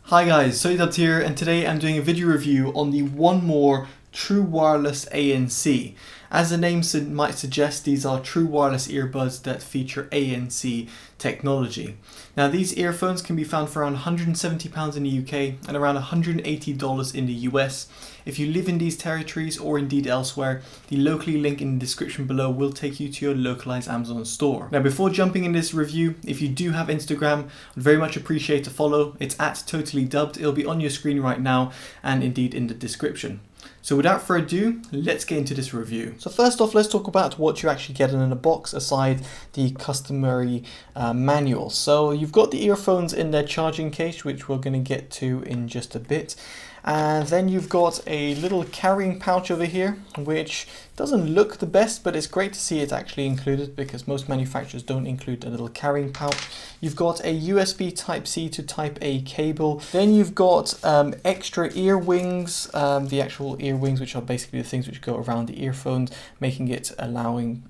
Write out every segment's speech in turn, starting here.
Hi guys, Totallydubbed here, and today I'm doing a video review on the One More True Wireless ANC. As the name might suggest, these are true wireless earbuds that feature ANC technology. Now these earphones can be found for around £170 in the UK and around $180 in the US. If you live in these territories or indeed elsewhere, the locally link in the description below will take you to your localized Amazon store. Now before jumping in this review, if you do have Instagram, I'd very much appreciate a follow. It's at TotallyDubbed. It'll be on your screen right now and indeed in the description. So without further ado, let's get into this review. So first off, let's talk about what you actually get in a box aside the customary manual. So you've got the earphones in their charging case, which we're going to get to in just a bit. And then you've got a little carrying pouch over here, which doesn't look the best, but it's great to see it's actually included because most manufacturers don't include a little carrying pouch. You've got a USB Type-C to Type-A cable. Then you've got extra ear wings, the actual ear wings, which are basically the things which go around the earphones, making it allowing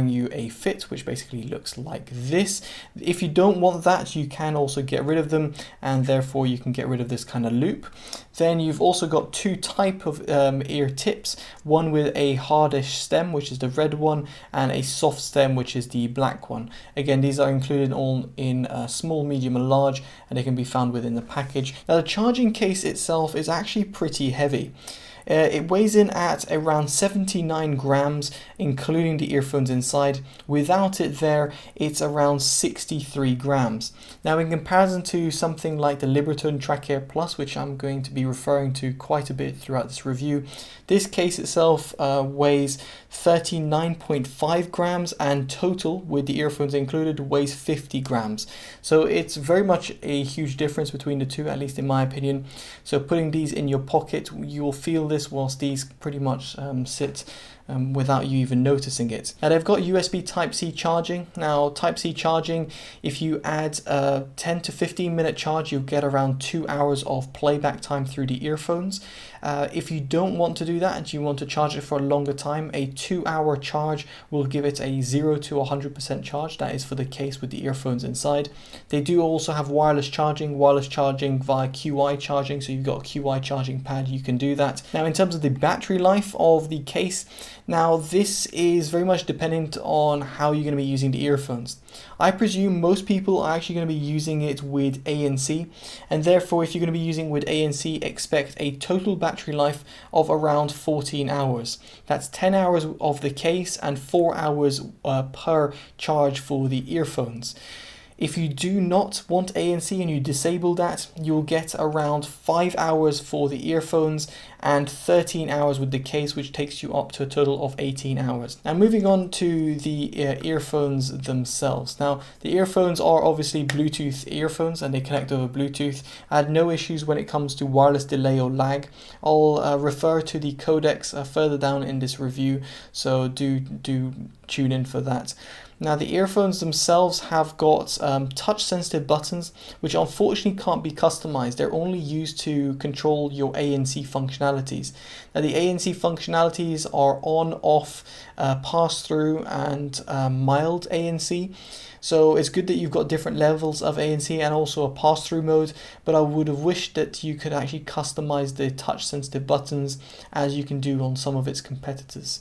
you a fit, which basically looks like this. If you don't want that, you can also get rid of them, and therefore you can get rid of this kind of loop. Then you've also got two type of ear tips, one with a hardish stem, which is the red one, and a soft stem, which is the black one. Again, these are included all in small, medium and large, and they can be found within the package. Now the charging case itself is actually pretty heavy. It weighs in at around 79 grams, including the earphones inside. Without it there, it's around 63 grams. Now in comparison to something like the Libratone Track Air Plus, which I'm going to be referring to quite a bit throughout this review, this case itself weighs 39.5 grams, and total, with the earphones included, weighs 50 grams. So it's very much a huge difference between the two, at least in my opinion. So putting these in your pocket, you will feel this whilst these pretty much sit without you even noticing it. Now they've got USB Type-C charging. Now Type-C charging, if you add a 10 to 15 minute charge, you'll get around 2 hours of playback time through the earphones. If you don't want to do that and you want to charge it for a longer time, a 2-hour charge will give it a 0 to 100% charge. That is for the case with the earphones inside. They do also have wireless charging via QI charging, so you've got a QI charging pad, you can do that. Now in terms of the battery life of the case, now this is very much dependent on how you're going to be using the earphones. I presume most people are actually going to be using it with ANC, and therefore if you're going to be using with ANC, expect a total battery life of around 14 hours. That's 10 hours of the case and 4 hours per charge for the earphones. If you do not want ANC and you disable that, you'll get around 5 hours for the earphones and 13 hours with the case, which takes you up to a total of 18 hours. Now moving on to the earphones themselves. Now the earphones are obviously Bluetooth earphones and they connect over Bluetooth. I had no issues when it comes to wireless delay or lag. I'll refer to the codecs further down in this review, so do tune in for that. Now the earphones themselves have got touch sensitive buttons, which unfortunately can't be customized. They're only used to control your ANC functionalities. Now the ANC functionalities are on, off, pass through and mild ANC. So it's good that you've got different levels of ANC and also a pass-through mode, but I would have wished that you could actually customize the touch sensitive buttons as you can do on some of its competitors.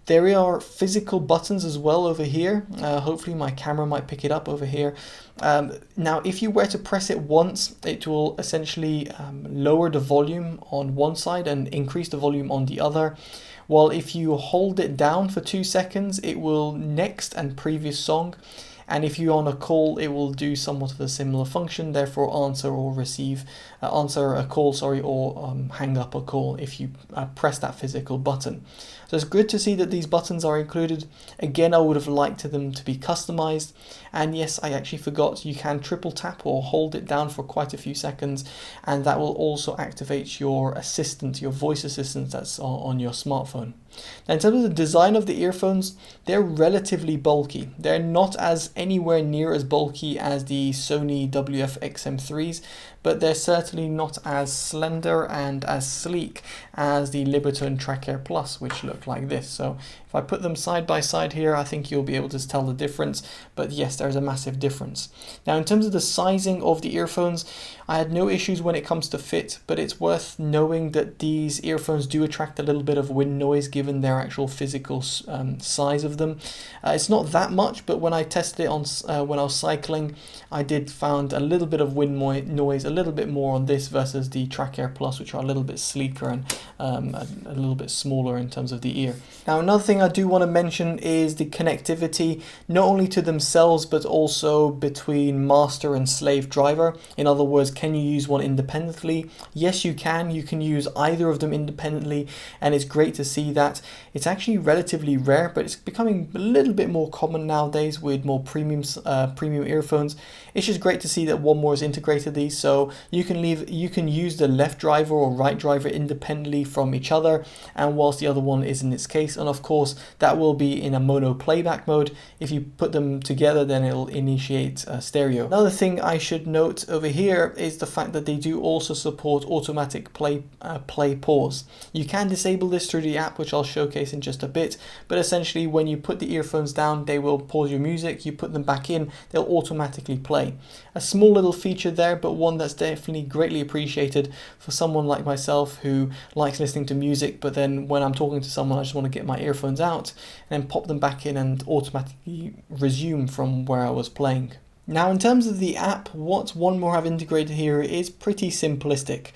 There are physical buttons as well over here. Hopefully my camera might pick it up over here. Now if you were to press it once, it will essentially lower the volume on one side and increase the volume on the other. While if you hold it down for 2 seconds, it will next and previous song. And if you're on a call, it will do somewhat of a similar function, therefore answer a call, or hang up a call if you press that physical button. So it's good to see that these buttons are included. Again, I would have liked them to be customized. And yes, I actually forgot, you can triple tap or hold it down for quite a few seconds, and that will also activate your assistant, your voice assistant that's on your smartphone. Now in terms of the design of the earphones, they're relatively bulky. They're not anywhere near as bulky as the Sony WF-1000XM3s, but they're certainly not as slender and as sleek as the Libratone Track Air Plus, which look like this. So if I put them side by side here, I think you'll be able to tell the difference, but yes, there's a massive difference. Now in terms of the sizing of the earphones, I had no issues when it comes to fit, but it's worth knowing that these earphones do attract a little bit of wind noise given their actual physical size of them. It's not that much, but when I tested it on when I was cycling, I did found a little bit of wind noise, a little bit more on this versus the Track Air Plus, which are a little bit sleeker and a little bit smaller in terms of the ear. Now another thing I do want to mention is the connectivity, not only to themselves but also between master and slave driver. In other words, can you use one independently? Yes, you can. You can use either of them independently, and it's great to see that. It's actually relatively rare, but it's becoming a little bit more common nowadays with more premium earphones. It's just great to see that one more has integrated these, so you can use the left driver or right driver independently from each other, and whilst the other one is in its case, and of course that will be in a mono playback mode. If you put them together, then it'll initiate stereo. Another thing I should note over here is the fact that they do also support automatic play pause. You can disable this through the app, which I'll showcase in just a bit, but essentially when you put the earphones down, they will pause your music. You put them back in, they'll automatically play. A small little feature there, but one that's definitely greatly appreciated for someone like myself who likes listening to music, but then when I'm talking to someone, I just want to get my earphones out and then pop them back in and automatically resume from where I was playing. Now in terms of the app, what One More have integrated here is pretty simplistic.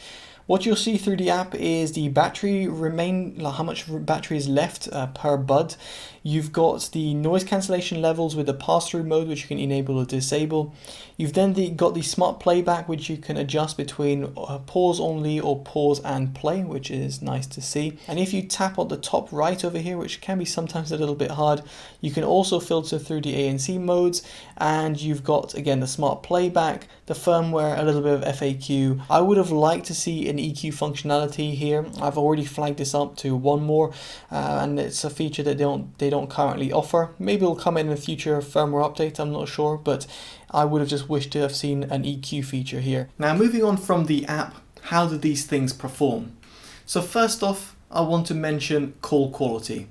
What you'll see through the app is the battery how much battery is left per bud. You've got the noise cancellation levels with the pass-through mode, which you can enable or disable. You've then got the smart playback, which you can adjust between pause only or pause and play, which is nice to see. And if you tap on the top right over here, which can be sometimes a little bit hard, you can also filter through the ANC modes, and you've got again the smart playback, the firmware, a little bit of FAQ. I would have liked to see an EQ functionality here. I've already flagged this up to One More, and it's a feature that they don't currently offer. Maybe it'll come in a future firmware update, I'm not sure, but I would have just wished to have seen an EQ feature here. Now moving on from the app, how do these things perform? So first off, I want to mention call quality.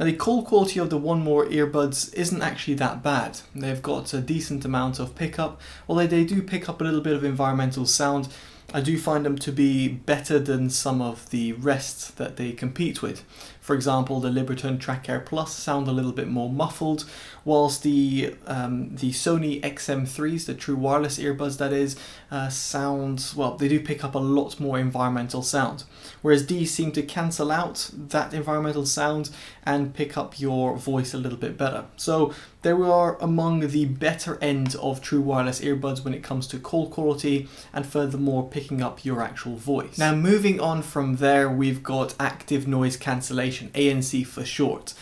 Now the call quality of the One More earbuds isn't actually that bad. They've got a decent amount of pickup, although they do pick up a little bit of environmental sound. I do find them to be better than some of the rest that they compete with. For example, the Libratone Track Air Plus sound a little bit more muffled, whilst the Sony XM3s, the True Wireless earbuds that is, they do pick up a lot more environmental sound. Whereas these seem to cancel out that environmental sound and pick up your voice a little bit better. So they are among the better end of True Wireless earbuds when it comes to call quality and furthermore picking up your actual voice. Now moving on from there, we've got active noise cancellation, ANC for short.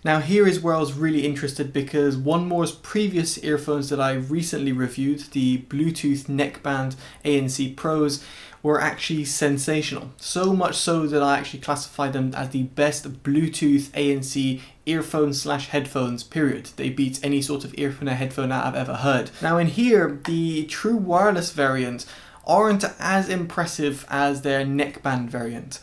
Now here is where I was really interested, because One More's previous earphones that I recently reviewed, the Bluetooth neckband ANC Pros, were actually sensational. So much so that I actually classified them as the best Bluetooth ANC earphones/headphones, period. They beat any sort of earphone or headphone that I've ever heard. Now in here, the True Wireless variant aren't as impressive as their neckband variant.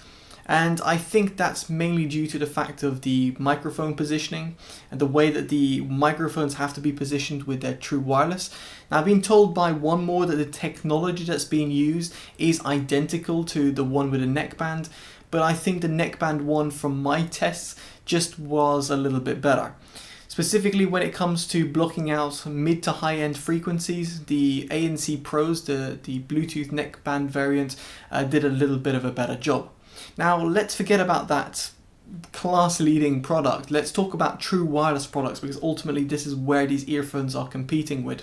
And I think that's mainly due to the fact of the microphone positioning and the way that the microphones have to be positioned with their True Wireless. Now I've been told by One More that the technology that's being used is identical to the one with a neckband, but I think the neckband one from my tests just was a little bit better. Specifically when it comes to blocking out mid to high end frequencies, the ANC Pros, the Bluetooth neckband variant, did a little bit of a better job. Now let's forget about that class leading product. Let's talk about True Wireless products, because ultimately this is where these earphones are competing with.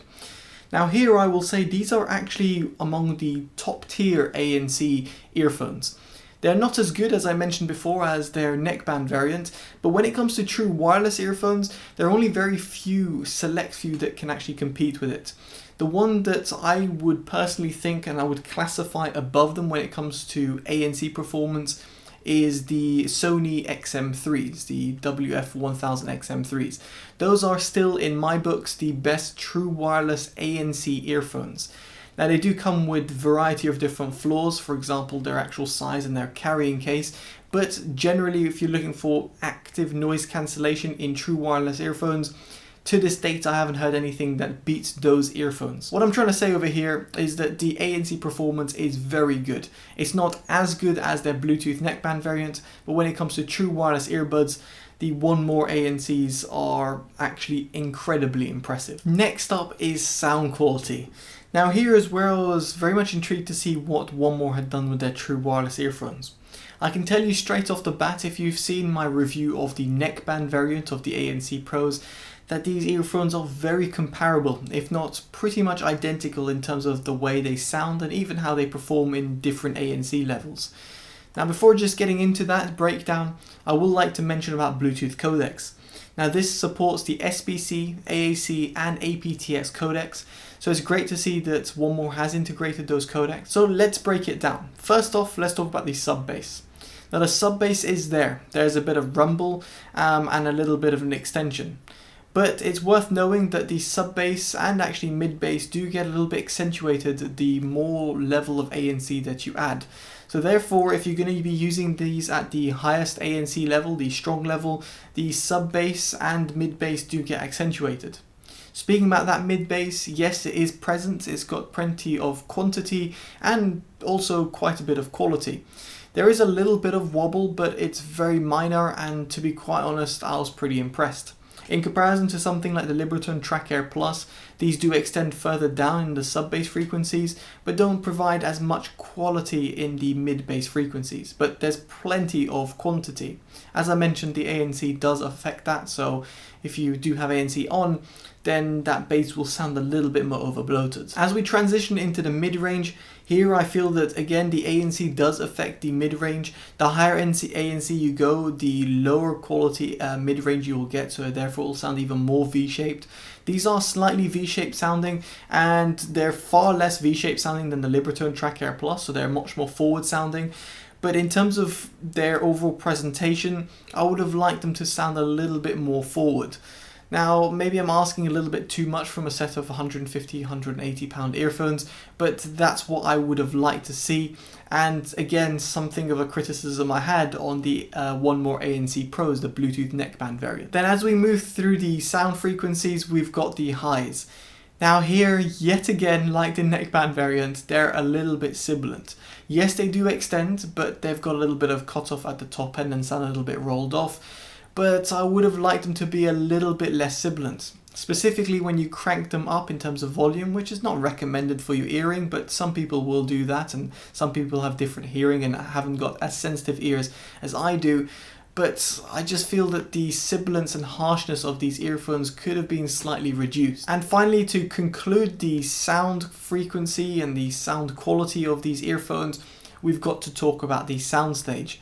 Now here I will say these are actually among the top tier ANC earphones. They're not as good, as I mentioned before, as their neckband variant, but when it comes to True Wireless earphones, there are only very select few that can actually compete with it. The one that I would personally think and I would classify above them when it comes to ANC performance is the Sony XM3s, the WF-1000XM3s. Those are still, in my books, the best True Wireless ANC earphones. Now they do come with a variety of different flaws, for example their actual size and their carrying case, but generally if you're looking for active noise cancellation in true wireless earphones, to this date I haven't heard anything that beats those earphones. What I'm trying to say over here is that the ANC performance is very good. It's not as good as their Bluetooth neckband variant, but when it comes to true wireless earbuds, the One More ANCs are actually incredibly impressive. Next up is sound quality. Now here is where I was very much intrigued to see what One More had done with their true wireless earphones. I can tell you straight off the bat, if you've seen my review of the neckband variant of the ANC Pros, that these earphones are very comparable, if not pretty much identical in terms of the way they sound and even how they perform in different ANC levels. Now before just getting into that breakdown, I would like to mention about Bluetooth codecs. Now this supports the SBC, AAC and aptX codecs, so it's great to see that One More has integrated those codecs. So let's break it down. First off, let's talk about the sub bass. Now the sub bass is there. There's a bit of rumble and a little bit of an extension. But it's worth knowing that the sub bass and actually mid bass do get a little bit accentuated the more level of ANC that you add. So therefore, if you're going to be using these at the highest ANC level, the strong level, the sub bass and mid bass do get accentuated. Speaking about that mid bass, yes, it is present. It's got plenty of quantity and also quite a bit of quality. There is a little bit of wobble, but it's very minor, and to be quite honest, I was pretty impressed. In comparison to something like the Libratone Track Air Plus, these do extend further down in the sub-bass frequencies, but don't provide as much quality in the mid-bass frequencies. But there's plenty of quantity. As I mentioned, the ANC does affect that, so if you do have ANC on, then that bass will sound a little bit more overbloated. As we transition into the mid-range, here I feel that again the ANC does affect the mid-range. The higher ANC you go, the lower quality mid-range you will get, so therefore it will sound even more V-shaped. These are slightly V-shaped sounding, and they're far less V-shaped sounding than the Libratone Track Air Plus, so they're much more forward sounding. But in terms of their overall presentation, I would have liked them to sound a little bit more forward. Now, maybe I'm asking a little bit too much from a set of 150, 180 pound earphones, but that's what I would have liked to see. And again, something of a criticism I had on the One More ANC Pros, the Bluetooth neckband variant. Then as we move through the sound frequencies, we've got the highs. Now here, yet again, like the neckband variant, they're a little bit sibilant. Yes, they do extend, but they've got a little bit of cutoff at the top end and sound a little bit rolled off. But I would have liked them to be a little bit less sibilant. Specifically when you crank them up in terms of volume, which is not recommended for your hearing, but some people will do that, and some people have different hearing and haven't got as sensitive ears as I do. But I just feel that the sibilance and harshness of these earphones could have been slightly reduced. And finally, to conclude the sound frequency and the sound quality of these earphones, we've got to talk about the soundstage.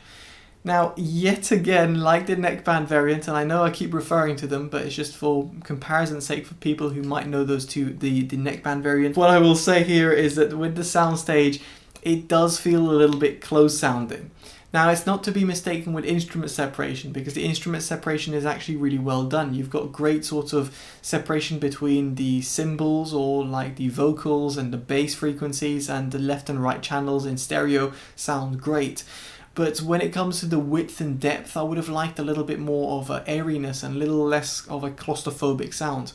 Now, yet again, like the neckband variant, and I know I keep referring to them, but it's just for comparison's sake for people who might know those two, the neckband variant. What I will say here is that with the soundstage, it does feel a little bit close sounding. Now, it's not to be mistaken with instrument separation, because the instrument separation is actually really well done. You've got great sort of separation between the cymbals, or like the vocals and the bass frequencies, and the left and right channels in stereo sound great. But when it comes to the width and depth, I would have liked a little bit more of an airiness and a little less of a claustrophobic sound.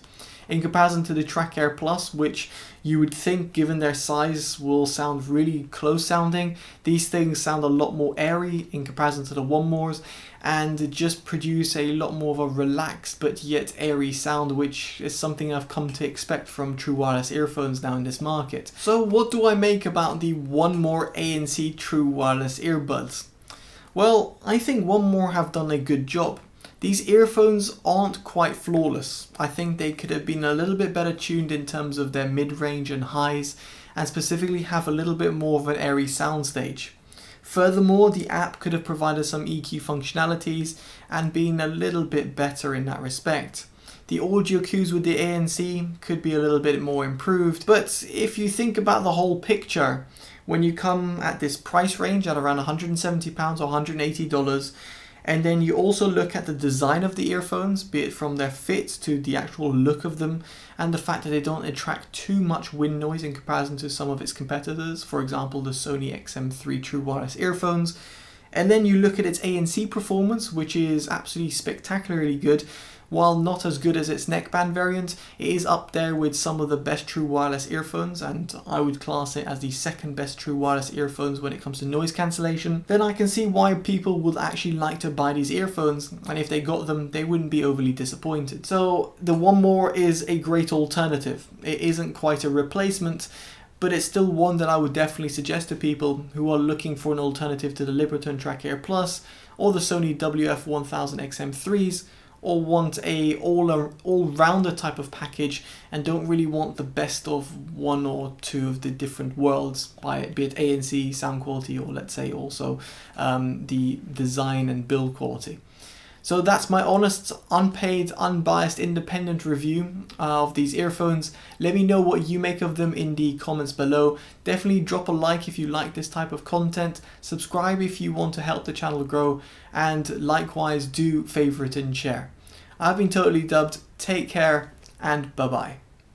In comparison to the Track Air Plus, which you would think, given their size, will sound really close sounding, these things sound a lot more airy in comparison to the One Mores, and just produce a lot more of a relaxed but yet airy sound, which is something I've come to expect from true wireless earphones now in this market. So what do I make about the One More ANC true wireless earbuds? Well, I think One More have done a good job. These earphones aren't quite flawless. I think they could have been a little bit better tuned in terms of their mid-range and highs, and specifically have a little bit more of an airy soundstage. Furthermore, the app could have provided some EQ functionalities and been a little bit better in that respect. The audio cues with the ANC could be a little bit more improved, but if you think about the whole picture, when you come at this price range at around £170 or $180, And then you also look at the design of the earphones, be it from their fit to the actual look of them, and the fact that they don't attract too much wind noise in comparison to some of its competitors, for example the Sony XM3 True Wireless earphones. And then you look at its ANC performance, which is absolutely spectacularly good. While not as good as its neckband variant, it is up there with some of the best True Wireless earphones, and I would class it as the second best True Wireless earphones when it comes to noise cancellation. Then I can see why people would actually like to buy these earphones, and if they got them, they wouldn't be overly disappointed. So the One More is a great alternative. It isn't quite a replacement, but it's still one that I would definitely suggest to people who are looking for an alternative to the Libratone Track Air Plus or the Sony WF-1000XM3s, or want a all-rounder type of package and don't really want the best of one or two of the different worlds, be it ANC, sound quality, or let's say also the design and build quality. So that's my honest, unpaid, unbiased, independent review of these earphones. Let me know what you make of them in the comments below. Definitely drop a like if you like this type of content. Subscribe if you want to help the channel grow. And likewise, do favorite and share. I've been Totally Dubbed. Take care and bye-bye.